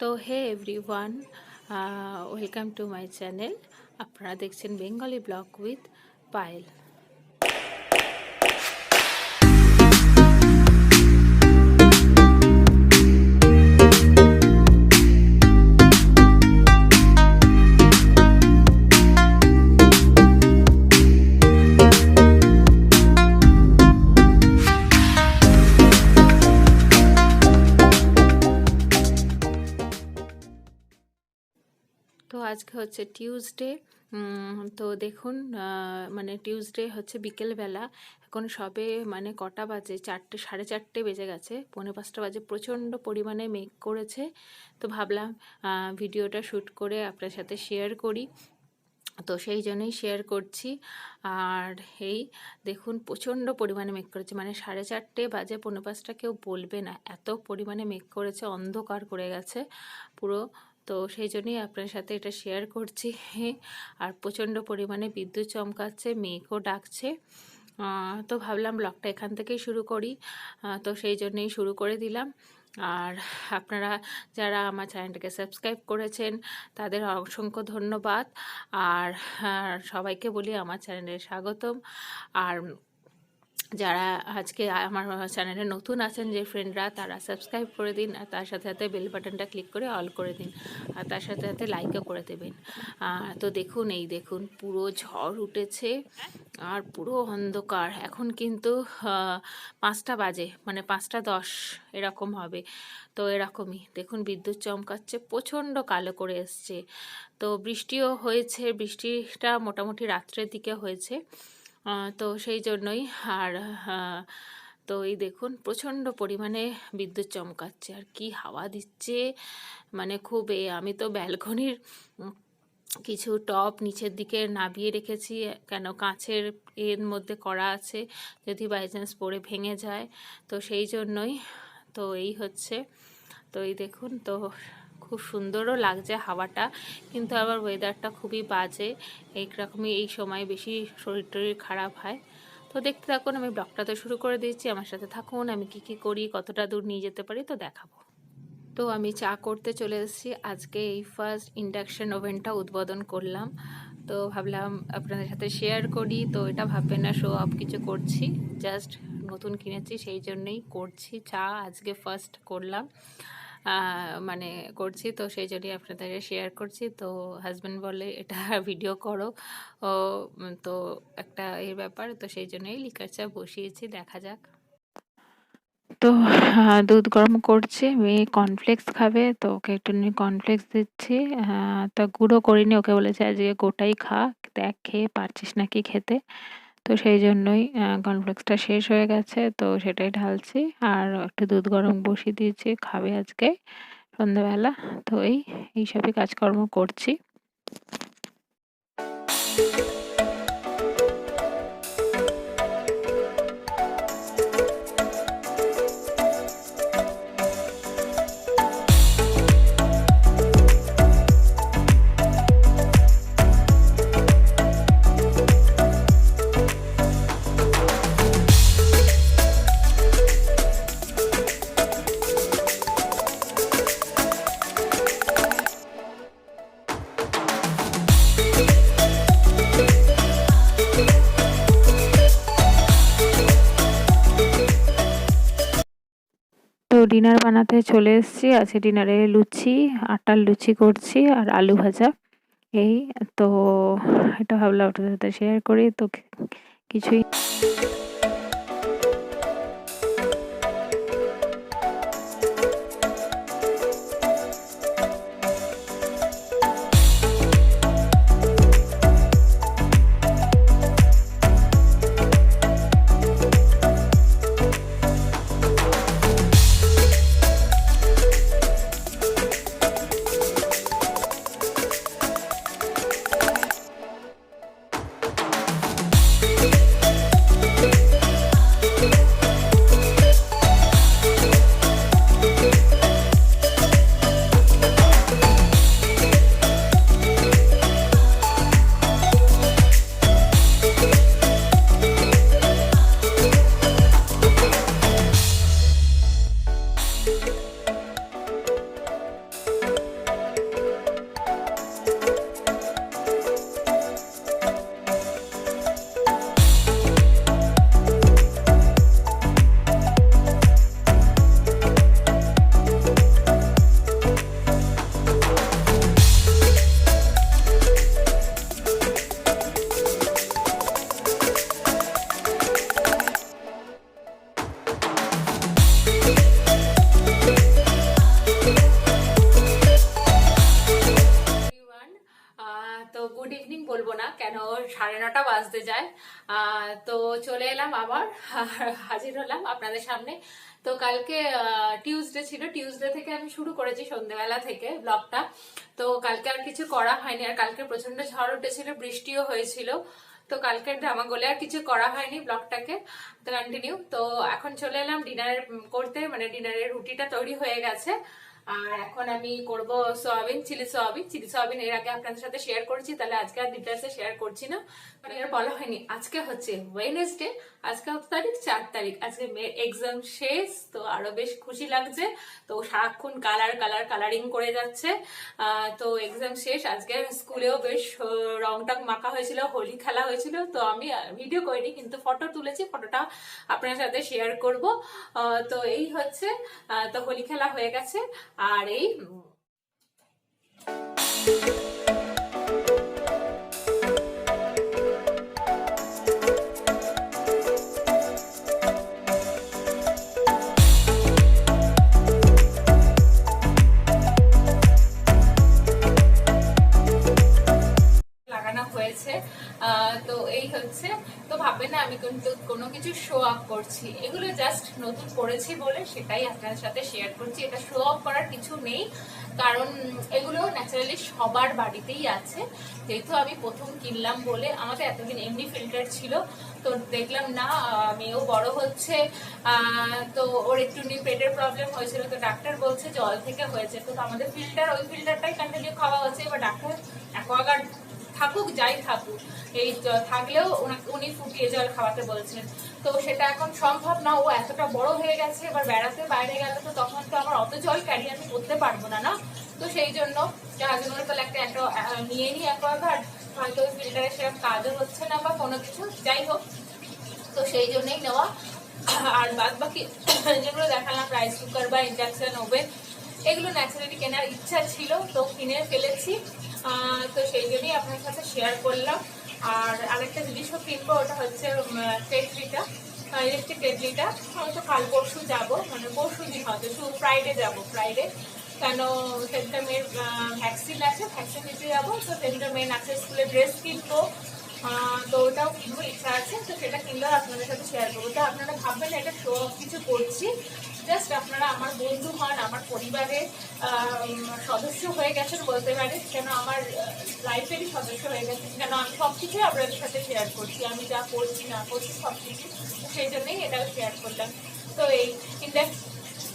তো hey everyone, welcome to my channel. আপনারা দেখছেন বেঙ্গলি ব্লগ উইথ পায়েল। তো আজকে হচ্ছে টিউসডে। তো দেখুন, মানে টিউসডে হচ্ছে বিকেলবেলা। এখন সবে মানে কটা বাজে, 4টে, 4:30 বেজে গেছে, 4:45 বাজে। প্রচণ্ড পরিমাণে মেঘ করেছে। তো ভাবলাম ভিডিওটা শ্যুট করে আপনার সাথে শেয়ার করি, তো সেই জন্যই শেয়ার করছি। আর এই দেখুন, প্রচণ্ড পরিমাণে মেঘ করেছে, মানে 4:30 বাজে, 4:45 কেউ বলবে না, এত পরিমাণে মেঘ করেছে, অন্ধকার করে গেছে পুরো। তো সেই জন্যই আপনার সাথে এটা শেয়ার করছি। আর প্রচণ্ড পরিমাণে বিদ্যুৎ চমকাচ্ছে, মেঘও ডাকছে। তো ভাবলাম ব্লগটা এখান থেকেই শুরু করি, তো সেই জন্যই শুরু করে দিলাম। আর আপনারা যারা আমার চ্যানেলটাকে সাবস্ক্রাইব করেছেন তাদের অসংখ্য ধন্যবাদ। আর সবাইকে বলি আমার চ্যানেলে স্বাগতম। আর যারা আজকে আমার চ্যানেলে নতুন আছেন যে ফ্রেন্ডরা, তারা সাবস্ক্রাইব করে দিন, আর তার সাথে সাথে বেল বাটনটা ক্লিক করে অল করে দিন, আর তার সাথে সাথে লাইকও করে দেবেন। তো দেখুন, এই দেখুন, পুরো ঝড় উঠেছে আর পুরো অন্ধকার। এখন কিন্তু 5টা বাজে, মানে 5টা 10 এরকম হবে। তো এরকমই দেখুন, বিদ্যুৎ চমকাচ্ছে, প্রচণ্ড কালো করে এসছে। তো বৃষ্টিও হয়েছে, বৃষ্টিটা মোটামুটি রাত্রের দিকে হয়েছে। তো সেই জন্যই। আর তো এই দেখুন, প্রচণ্ড পরিমাণে বিদ্যুৎ চমকাচ্ছে, আর কি হাওয়া দিচ্ছে, মানে খুব আমি তো ব্যালকনির কিছু টব নিচের দিকে নামিয়ে রেখেছি, কেন কাঁচের এর মধ্যে করা আছে, যদি বাই চান্স পড়ে ভেঙে যায়, তো সেই জন্যই। তো এই হচ্ছে, তো এই দেখুন, তো খুব সুন্দরও লাগছে হাওয়াটা, কিন্তু আবার ওয়েদারটা খুবই বাজে। এইরকমই এই সময় বেশি শরীর টরীর খারাপ হয়। তো দেখতে থাকুন, আমি ব্লগটা তো শুরু করে দিয়েছি, আমার সাথে থাকুন। আমি কি করি, কতটা দূর নিয়ে যেতে পারি, তো দেখাবো। তো আমি চা করতে চলে এসেছি। আজকে এই ফার্স্ট ইন্ডাকশন ওভেনটা উদ্বোধন করলাম, তো ভাবলাম আপনাদের সাথে শেয়ার করি। তো এটা ভাববেন না শো অফ কিছু করছি, জাস্ট নতুন কিনেছি সেই জন্যই করছি। চা আজকে ফার্স্ট করলাম, মানে করছি, তো সেই জন্যই আপনাদের শেয়ার করছি। তো হাজব্যান্ড বলে এটা ভিডিও করো, ও তো একটা এর ব্যাপার, তো সেই জন্যই লিকার চা বসিয়েছি, দেখা যাক। তো দুধ গরম করছি, মেয়ে কর্নফ্লেক্স খাবে, তো ওকে একটু কর্নফ্লেক্স দিচ্ছি। তা গুঁড়ো করিনি, ওকে বলেছে আজকে গোটাই খা, দেখ খেয়ে পারছিস নাকি খেতে। তো সেই জন্যই কর্নফ্লেক্সটা শেষ হয়ে গেছে, তো সেটাই ঢালছি। আর একটু দুধ গরম বসিয়ে দিয়েছি, খাবে আজকে সন্ধ্যাবেলা। তো এইসবই কাজকর্ম করছি। তো ডিনার বানাতে চলে এসেছি। আজকে ডিনারে লুচি, আটার লুচি করছি, আর আলু ভাজা। এই তো এটা ভাবলাম আপনাদের সাথে শেয়ার করি। তো কিছুই কেন 9:30 বাজতে যায়। তো চলে এলাম আবার, হাজির হলাম আপনাদের সামনে। তো কালকে টিউসডে ছিল, টিউসডে থেকে আমি শুরু করেছি সন্ধ্যেবেলা থেকে ব্লগটা। তো কালকে আর কিছু করা হয়নি, আর কালকে প্রচন্ড ঝড় উঠেছিল, বৃষ্টিও হয়েছিল। তো কালকের ড্রামা গলে আর কিছু করা হয়নি ব্লগটাকে, তো কন্টিনিউ। তো এখন চলে এলাম ডিনার করতে, মানে ডিনারের রুটিটা তৈরি হয়ে গেছে। আর এখন আমি করব soybean, chilli soybean. Chilli soybean এর আগে আপনাদের সাথে শেয়ার করেছি, তাহলে আজকে আর ডিটেলসে শেয়ার করছি না, মানে আর বলা হয়নি। আজকে হচ্ছে ওয়েডনেসডে, আজকে কত তারিখ? 4 তারিখ। আজকে মেয়ের এক্সাম শেষ, তো আরো বেশ খুশি লাগছে। তো সারাক্ষণ কালারিং করে যাচ্ছে। তো এক্সাম শেষ, আজকে স্কুলেও বেশ রং টং মাখা হয়েছিল, হোলি খেলা হয়েছিল। তো আমি ভিডিও করিনি, কিন্তু ফটো তুলেছি, ফটোটা আপনার সাথে শেয়ার করব। তো এই হচ্ছে, তো হোলি খেলা হয়ে গেছে। আর এই লাগানো হয়েছে। তো এই হচ্ছে, তো ভাববেন না আমি কিন্তু কোনো কিছু শো আপ করছি, এগুলো জাস্ট নতুন করেছি বলে সেটাই আপনাদের সাথে শেয়ার করছি। এটা শো আপ করার কিছু নেই, কারণ এগুলো ন্যাচারালি সবার বাড়িতেই আছে। যেহেতু আমি প্রথম কিনলাম বলে, আমাদের এতদিন এমনি ফিল্টার ছিল, তো দেখলাম না মেয়েও বড় হচ্ছে, তো ওর একটু পেটের প্রবলেম হয়েছিল, তো ডাক্তার বলছে জল থেকে হয়েছে। তো আমাদের ফিল্টার, ওই ফিল্টারটাই কন্টিনিউ খাওয়া হচ্ছে। এবার ডাক্তার অ্যাকোয়াগার্ড থাকুক যাই থাকুক, এই থাকলেও উনি ফুটিয়ে জল খাওয়াতে বলছেন। তো সেটা এখন সম্ভব না, ও এতটা বড় হয়ে গেছে, এবার বেড়াতে বাইরে গেলে তো তখন তো আমার অত জল ক্যারি আমি করতে পারবো না, না। তো সেই জন্য তাহলে একটা নিয়ে নিই অ্যাকোয়াগার্ড, হয়তো ওই ফিল্টারে সেরকম কাজও হচ্ছে না বা কোনো কিছু, যাই হোক। তো সেই জন্যই নেওয়া। আর বাদ বাকি যেগুলো দেখালাম, রাইস কুকার বা ইন্ডাকশন ওভেন, এগুলো ন্যাচারালি কেনার ইচ্ছা ছিল, তো কিনে ফেলেছি। তো সেই জন্যই আপনার সাথে শেয়ার করলাম। আর আরেকটা জিনিসও কিনবো, ওটা হচ্ছে কেটলিটা, ইলেকট্রিক কেটলিটা। হয়তো কাল পরশু যাবো, মানে পরশু দিন হয়তো ফ্রাইডে যাবো, ফ্রাইডে। কেন সেন্টার মেয়ের ভ্যাকসিন আছে, ভ্যাকসিন নিতে যাবো। তো সেন্টার মেয়ে আছে, স্কুলে ড্রেস কিনবো, তো ওটাও কিনবো, ইচ্ছা আছে। তো সেটা কিনলেও আপনাদের সাথে শেয়ার করবো। তো আপনারা ভাববেন এটা শো অফ কিছু করছি, জাস্ট আপনারা আমার বন্ধু হন, আমার পরিবারের সদস্য হয়ে গেছেন বলতে পারেন, কেন আমার লাইফেরই সদস্য হয়ে গেছেন, কেন আমি সবকিছুই আপনাদের সাথে শেয়ার করছি, আমি যা করছি না করছি সবকিছু। তো সেই জন্যই এটাও শেয়ার করলাম। তো এই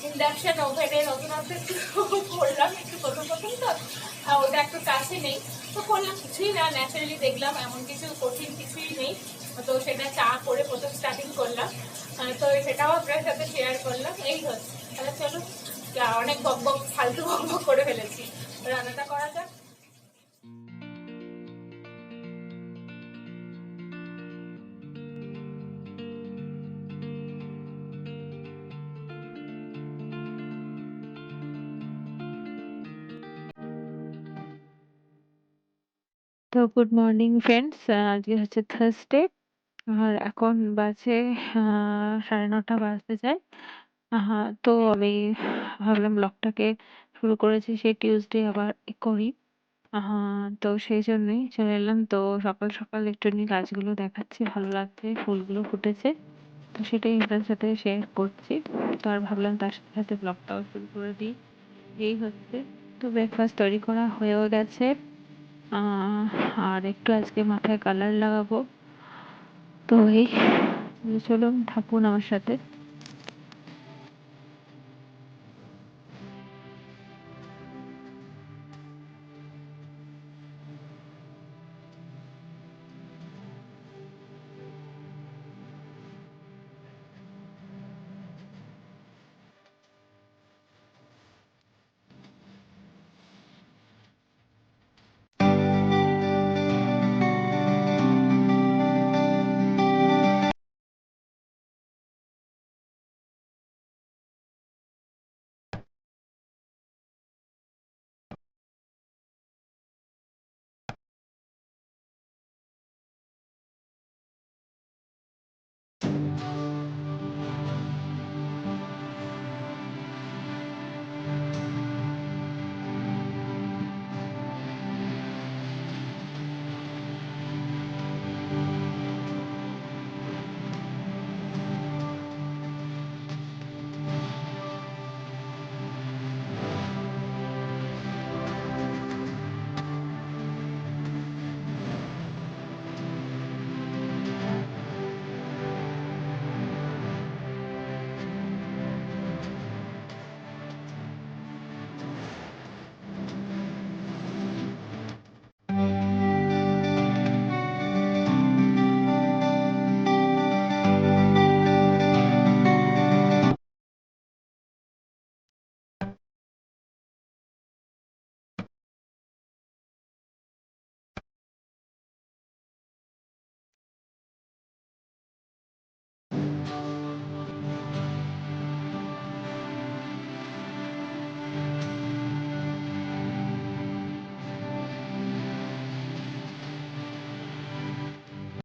ইন্ডাকশন ওভেনে নতুনত্ব একটু করলাম, একটু প্রথম প্রথম তো ওটা একটু কাছে নেই, তো করলাম, কিছুই না, ন্যাচারালি দেখলাম এমন কিছু কঠিন কিছুই নেই। তো সেটা চা করে প্রথম স্টার্টিং করলাম। তো সেটাও আপনার সাথে শেয়ার করলাম। এই হচ্ছে, তাহলে চলুন, অনেক বক বক ফালতু বক বক করে ফেলেছি, রান্নাটা করা যাক। তো গুড মর্নিং ফ্রেন্ডস, আজকে হচ্ছে থার্সডে। আর এখন বাজে 9:30 বাজতে যায়। তো আমি ভাবলাম ব্লগটাকে শুরু করেছি সেই টিউসডে আবার করি। তো সেই জন্যই চলে এলাম। তো সকাল সকাল একটুখানি গাছগুলো দেখাচ্ছি, ভালো লাগছে, ফুলগুলো ফুটেছে, তো সেটাই আপনাদের সাথে শেয়ার করছি। তো আর ভাবলাম তার সাথে সাথে ব্লগটাও শুরু করে দিই। এই হচ্ছে, তো ব্রেকফাস্ট তৈরি করা হয়েও গেছে। আহ আর একটু আজকে মাথায় কালার লাগাবো। তো এই, চলুন থাকুন আমার সাথে।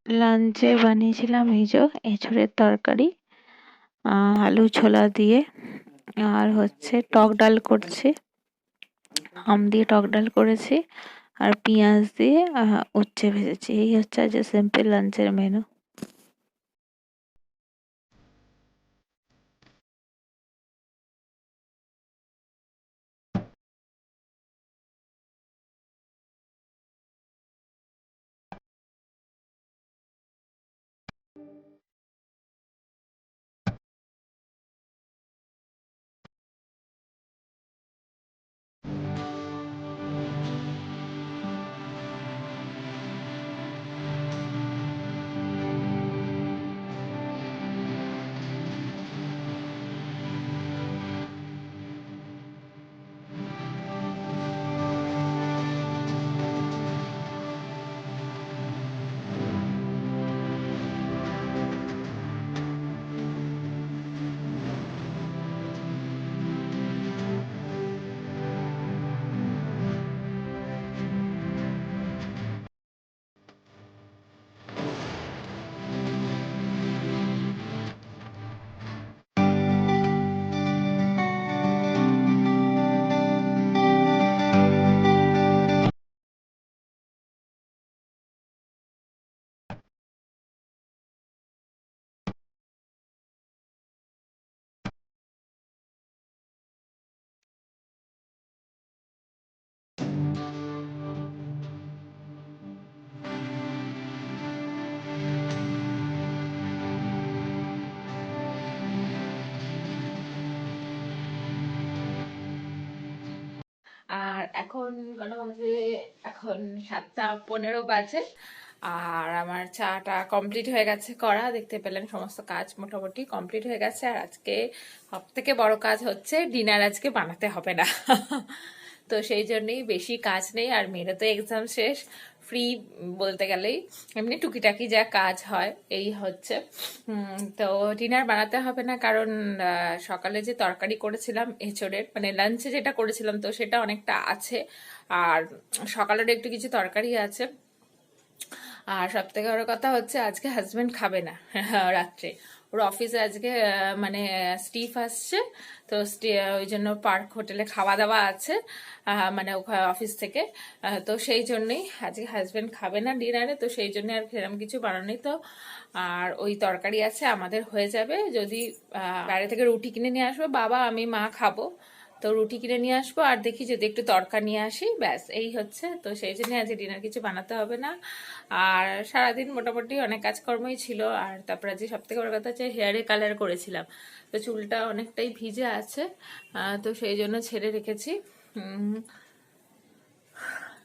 লাঞ্চে বানিয়েছিলাম এই যে এঁচড়ের তরকারি, আলু ছোলা দিয়ে, আর হচ্ছে টক ডাল করছি, আম দিয়ে টক ডাল করেছি, আর পেঁয়াজ দিয়ে উচ্ছে ভেজেছি। এই হচ্ছে আজ সিম্পল লাঞ্চের মেনু। আর এখন কটা বাজে? এখন 7:15 বাজে। আর আমার চাটা কমপ্লিট হয়ে গেছে করা, দেখতে পেলেন সমস্ত কাজ মোটামুটি কমপ্লিট হয়ে গেছে। আর আজকে সব থেকে বড় কাজ হচ্ছে ডিনার আজকে বানাতে হবে না। তো সেই জন্যই বেশি কাজ নেই, আর মেয়েরও তো এক্সাম শেষ, ফ্রি বলতে গেলেই। এমনি টুকিটাকি যা কাজ হয় এই হচ্ছে। তো ডিনার বানাতে হবে না, কারণ সকালে যে তরকারি করেছিলাম এঁচড়ের, মানে লাঞ্চে যেটা করেছিলাম, তো সেটা অনেকটা আছে। আর সকালের একটু কিছু তরকারি আছে। আর সব থেকে বড় কথা হচ্ছে আজকে হাজবেন্ড খাবে না রাত্রে। ওর অফিসে আজকে মানে স্টিফ আসছে, তো ওই জন্য পার্ক হোটেলে খাওয়া দাওয়া আছে, মানে ওখানে অফিস থেকে। তো সেই জন্যই আজকে হাজবেন্ড খাবে না ডিনারে, তো সেই জন্য আর সেরকম কিছু বানানোই তো। আর ওই তরকারি আছে, আমাদের হয়ে যাবে। যদি বাইরে থেকে রুটি কিনে নিয়ে আসবো, বাবা আমি মা খাবো, তো রুটি কিনে নিয়ে আসবো, আর দেখি যদি একটু তরকা নিয়ে আসি, ব্যাস এই হচ্ছে। তো সেই জন্য আজকে ডিনার কিছু বানাতে হবে না। আর সারাদিন মোটামুটি অনেক কাজকর্মই ছিল। আর তারপর আজকে সব থেকে বড় কথা হচ্ছে হেয়ারে কালার করেছিলাম, তো চুলটা অনেকটাই ভিজে আছে, তো সেই জন্য ছেড়ে রেখেছি।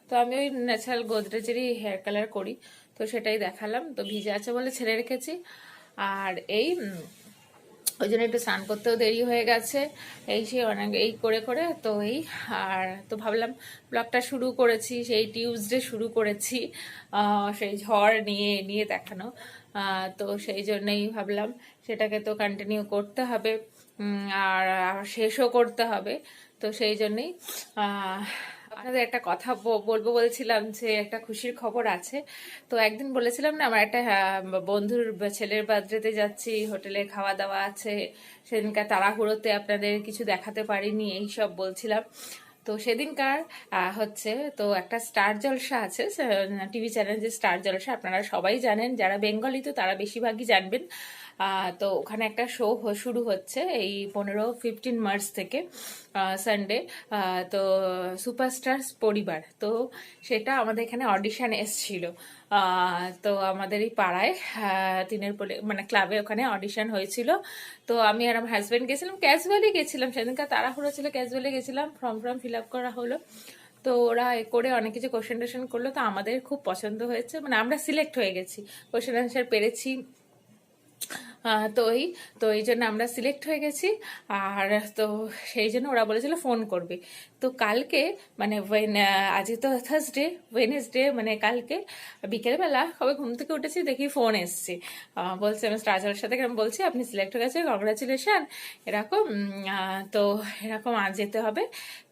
তো আমি ওই ন্যাচারাল গোদরেজেরই হেয়ার কালার করি, তো সেটাই দেখালাম। তো ভিজে আছে বলে ছেড়ে রেখেছি। আর এই ওই জন্য একটু স্নান করতেও দেরি হয়ে গেছে, এই সে অনেক এই করে করে তো এই। আর তো ভাবলাম ব্লগটা শুরু করেছি, সেই টিউসডে শুরু করেছি সেই ঝড় নিয়ে নিয়ে দেখানো, তো সেই জন্যই ভাবলাম সেটাকে তো কন্টিনিউ করতে হবে, আর শেষও করতে হবে। তো সেই জন্যই আপনাদের একটা কথা বলবো বলছিলাম, যে একটা খুশির খবর আছে। তো একদিন বলেছিলাম না, আমার একটা বন্ধুর ছেলের বার্থডেতে যাচ্ছি, হোটেলে খাওয়া দাওয়া আছে, সেদিনকার তাড়াহুড়োতে আপনাদের কিছু দেখাতে পারিনি, এই সব বলছিলাম। তো সেদিনকার হচ্ছে তো একটা স্টার জলসা আছে, টিভি চ্যানেল, যে স্টার জলসা আপনারা সবাই জানেন, যারা বেঙ্গলি তো তারা বেশিরভাগই জানবেন। তো ওখানে একটা শো শুরু হচ্ছে এই 15-15 মার্চ থেকে, সানডে। তো সুপারস্টার পরিবার, তো সেটা আমাদের এখানে অডিশন এসছিল। তো আমাদের এই পাড়ায় তিনের মানে ক্লাবে ওখানে অডিশন হয়েছিল। তো আমি আর আমার হাজব্যান্ড গেছিলাম, ক্যাজুয়ালি গেছিলাম, সেদিনকার তাড়াহুড়ো ছিল, ক্যাজুয়ালি গেছিলাম, ফর্ম ফিল আপ করা হলো। তো ওরা এ করে অনেক কিছু কোশ্চেন টোশ্চেন করলো, তো আমাদের খুব পছন্দ হয়েছে, মানে আমরা সিলেক্ট হয়ে গেছি, কোশ্চেন আনসার পেরেছি, তো এই জন্য আমরা সিলেক্ট হয়ে গেছি। আর তো সেই জন্য ওরা বলেছিল ফোন করবে। তো কালকে মানে আজকে তো থার্সডে, ওয়েনেসডে মানে কালকে বিকেলবেলা কবে ঘুম থেকে উঠেছি দেখি ফোন এসছে। বলছে আমি রাজার সাথে কেমন বলছি আপনি সিলেক্ট হয়ে গেছে, কংগ্রাচুলেশন এরকম। তো এরকম আজ যেতে হবে।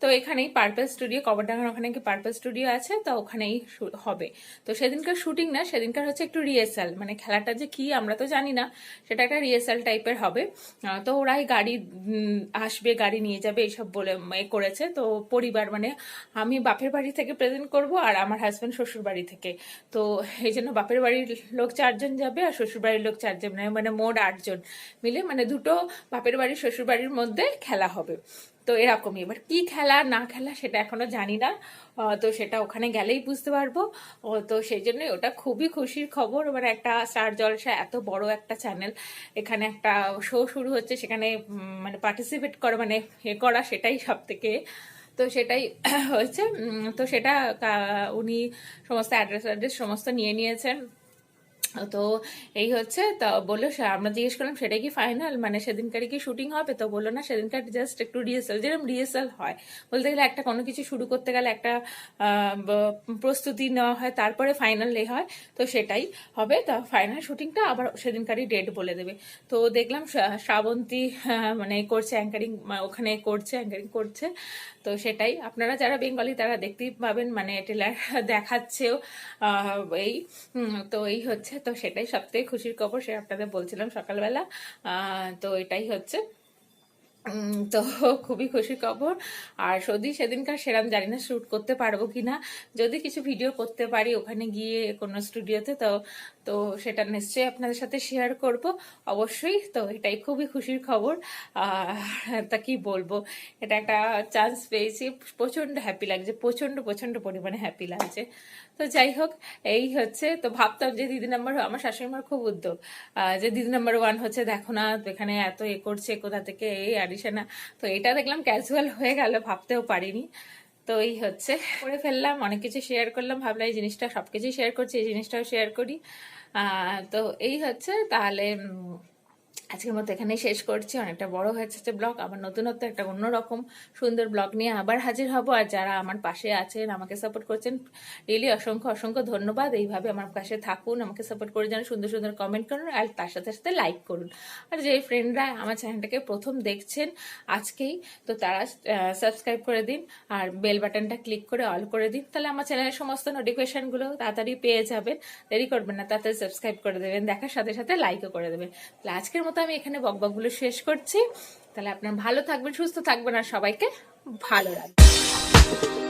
তো এখানেই পার্পল স্টুডিও, কবরডাঙ্গার ওখানে কি পার্পল স্টুডিও আছে, তো ওখানেই হবে। তো সেদিনকার শুটিং না, সেদিনকার হচ্ছে একটু রিহার্সাল, মানে খেলাটা যে কি আমরা তো জানি না, সেটা একটা রিহার্সাল টাইপের হবে। তো ওরাই গাড়ি আসবে, গাড়ি নিয়ে যাবে এইসব বলে করেছে। তো পরিবার মানে আমি বাপের বাড়ি থেকে প্রেজেন্ট করব আর আমার হাজব্যান্ড শ্বশুর বাড়ি থেকে। তো এই জন্য বাপের বাড়ির লোক 4 জন যাবে আর শ্বশুর বাড়ির লোক 4 জন, মানে মোট 8 জন মিলে মানে দুটো বাপের বাড়ি শ্বশুর বাড়ির মধ্যে খেলা হবে। তো এরকমই, এবার কি খেলা না খেলা সেটা এখনো জানি না। তো সেটা ওখানে গেলেই বুঝতে পারবো। তো সেই জন্যই ওটা খুবই খুশির খবর, মানে একটা স্টার জলসা এত বড় একটা চ্যানেল, এখানে একটা শো শুরু হচ্ছে, সেখানে মানে পার্টিসিপেট করা মানে করা, সেটাই সব থেকে। তো সেটাই হয়েছে। তো সেটা উনি সমস্ত অ্যাড্রেস সমস্ত নিয়ে নিয়েছেন। তো এই হচ্ছে, তা বললো আমরা জিজ্ঞেস করলাম সেটা কি ফাইনাল, মানে সেদিনকারই কি শুটিং হবে? তো বললো না, সেদিনকার জাস্ট একটু রিহার্সাল, যেরকম রিহার্সাল হয় বলতে গেলে একটা কোনো কিছু শুরু করতে গেলে একটা প্রস্তুতি নেওয়া হয়, তারপরে ফাইনাল এ হয়। তো সেটাই হবে। তা ফাইনাল শুটিংটা আবার সেদিনকারই ডেট বলে দেবে। তো দেখলাম শ্রাবন্তী মানে করছে অ্যাঙ্কারিং, ওখানে করছে অ্যাঙ্কারিং করছে। তো সেটাই, আপনারা যারা বেঙ্গলি তারা দেখতেই পাবেন, মানে ট্রেলার দেখাচ্ছেও এই। তো এই হচ্ছে, তো সেটাই সবথেকে খুশির খবর, সে আপনাদের বলছিলাম সকালবেলা। তো এটাই হচ্ছে। তো খুবই খুশির খবর। আর যদি সেদিনকার সেরাম জানি না শ্যুট করতে পারবো কিনা, যদি কিছু ভিডিও করতে পারি ওখানে গিয়ে কোনো স্টুডিওতে, তো তো সেটা নিশ্চয়ই আপনাদের সাথে শেয়ার করব অবশ্যই। তো এটাই খুবই খুশির খবর। তা কি বলবো, এটা একটা চান্স পেয়েছি, প্রচণ্ড হ্যাপি লাগছে, প্রচণ্ড প্রচণ্ড পরিমাণে হ্যাপি লাগছে। তো যাই হোক, এই হচ্ছে। তো ভাবতাম যে দিদি নাম্বার, আমার শাশুড়ি মার খুব উদ্যোগ, যে দিদি নাম্বার 1 হচ্ছে, দেখো না এখানে এত করছে, কোথা থেকে এই আডিশনা। তো এটা দেখলাম ক্যাজুয়াল হয়ে গেল, ভাবতেও পারিনি। তো এই হচ্ছে, করে ফেললাম, অনেক কিছু শেয়ার করলাম, ভাবলাম এই জিনিসটা সবকিছুই শেয়ার করছি, এই জিনিসটাও শেয়ার করি। তো এই হচ্ছে তাহলে। আজকের মতো এখানেই শেষ করছি, অনেকটা বড় হয়েছে ব্লগ। আবার নতুনত্ব একটা অন্যরকম সুন্দর ব্লগ নিয়ে আবার হাজির হব। আর যারা আমার পাশে আছেন, আমাকে সাপোর্ট করছেন, রিয়েলি অসংখ্য অসংখ্য ধন্যবাদ। এইভাবে আমার পাশে থাকুন, আমাকে সাপোর্ট করে যান, সুন্দর সুন্দর কমেন্ট করুন, আর তার সাথে সাথে লাইক করুন। আর যে ফ্রেন্ডরা আমার চ্যানেলটাকে প্রথম দেখছেন আজকেই, তো তারা সাবস্ক্রাইব করে দিন আর বেল বাটনটা ক্লিক করে অল করে দিন, তাহলে আমার চ্যানেলের সমস্ত নোটিফিকেশনগুলো তাড়াতাড়ি পেয়ে যাবেন। দেরি করবেন না, তাড়াতাড়ি সাবস্ক্রাইব করে দেবেন, দেখার সাথে সাথে লাইকও করে দেবেন। তাহলে আজকের মতো আমি এখানে বকবকগুলো শেষ করছি। তাহলে আপনারা ভালো থাকবেন, সুস্থ থাকবেন আর সবাইকে ভালো রাখবেন।